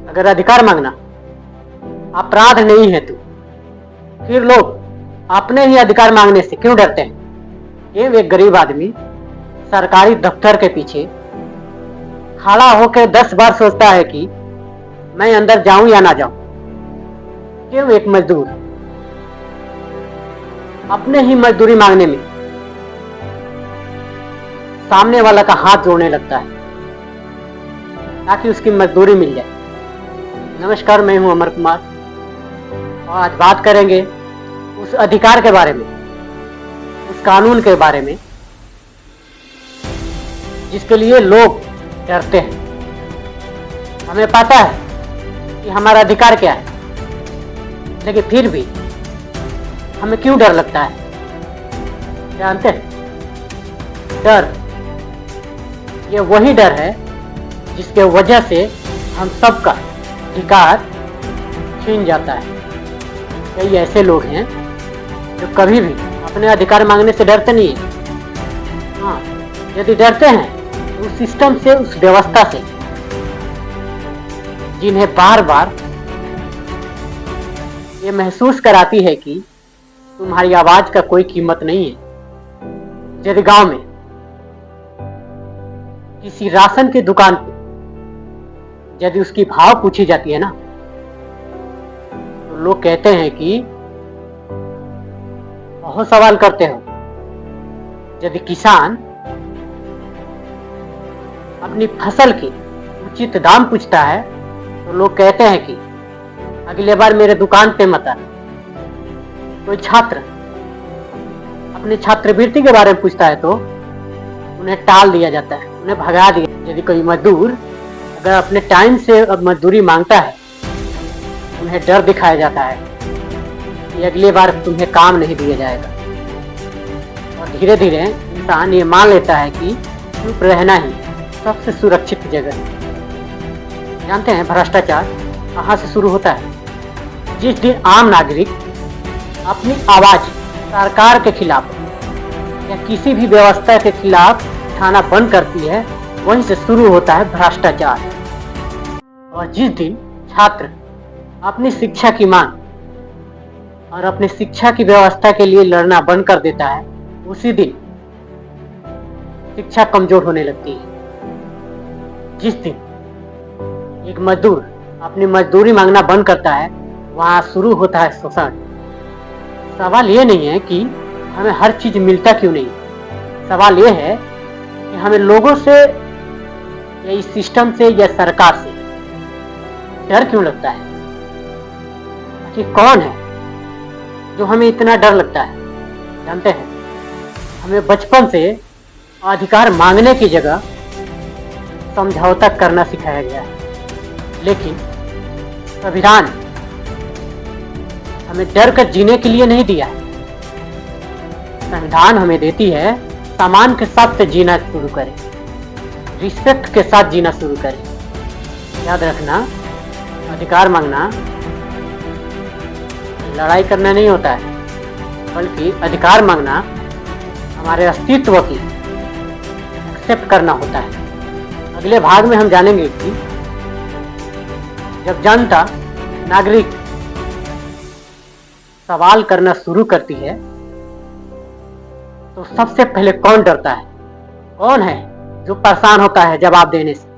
अगर अधिकार मांगना अपराध नहीं है तो फिर लोग अपने ही अधिकार मांगने से क्यों डरते हैं? ये एक गरीब आदमी सरकारी दफ्तर के पीछे खड़ा होकर 10 बार सोचता है कि मैं अंदर जाऊं या ना जाऊं। क्यों एक मजदूर अपने ही मजदूरी मांगने में सामने वाला का हाथ जोड़ने लगता है ताकि उसकी मजदूरी मिल जाए। नमस्कार, मैं हूं अमर कुमार और आज बात करेंगे उस अधिकार के बारे में, उस कानून के बारे में जिसके लिए लोग डरते हैं। हमें पता है कि हमारा अधिकार क्या है, लेकिन फिर भी हमें क्यों डर लगता है? जानते हैं, डर ये वही डर है जिसके वजह से हम सबका अधिकार छीन जाता है। कई ऐसे लोग हैं जो कभी भी अपने अधिकार मांगने से डरते नहीं है। हाँ, यदि डरते हैं तो उस सिस्टम से, उस व्यवस्था से जिन्हें बार बार ये महसूस कराती है कि तुम्हारी आवाज का कोई कीमत नहीं है। यदि गांव में किसी राशन की दुकान पे यदि उसकी भाव पूछी जाती है ना, तो लोग कहते हैं कि बहुत सवाल करते हो। यदि किसान अपनी फसल की उचित दाम पूछता है तो लोग कहते हैं कि अगले बार मेरे दुकान पे मत आना। कोई छात्र अपनी छात्रवृत्ति के बारे में पूछता है तो उन्हें टाल दिया जाता है, उन्हें भगा दिया। यदि कोई मजदूर अगर अपने टाइम से अब मजदूरी मांगता है, उन्हें डर दिखाया जाता है कि अगली बार तुम्हें काम नहीं दिया जाएगा। और धीरे धीरे इंसान ये मान लेता है कि चुप रहना ही सबसे सुरक्षित जगह है। जानते हैं भ्रष्टाचार कहाँ से शुरू होता है? जिस दिन आम नागरिक अपनी आवाज सरकार के खिलाफ या किसी भी व्यवस्था के खिलाफ उठाना बंद करती है, वहीं से शुरू होता है भ्रष्टाचार। और जिस दिन छात्र अपनी शिक्षा की मांग और अपनी शिक्षा की व्यवस्था के लिए लड़ना बंद कर देता है, उसी दिन शिक्षा कमजोर होने लगती है। जिस दिन एक मजदूर अपनी मजदूरी मांगना बंद करता है, वहां शुरू होता है शोषण। सवाल ये नहीं है कि हमें हर चीज मिलता क्यों नहीं, सवाल ये है कि हमें लोगों से या इस सिस्टम से या सरकार से डर क्यों लगता है? कि कौन है जो हमें इतना डर लगता है? जानते हैं, हमें बचपन से अधिकार मांगने की जगह समझौता करना सिखाया गया है। लेकिन संविधान हमें डर कर जीने के लिए नहीं दिया है। संविधान हमें देती है सम्मान के साथ जीना शुरू करें, रिस्पेक्ट के साथ जीना शुरू करें। याद रखना, अधिकार मांगना लड़ाई करना नहीं होता है, बल्कि अधिकार मांगना हमारे अस्तित्व की एक्सेप्ट करना होता है। अगले भाग में हम जानेंगे कि जब जनता, नागरिक सवाल करना शुरू करती है तो सबसे पहले कौन डरता है? कौन है जो परेशान होता है जवाब देने से?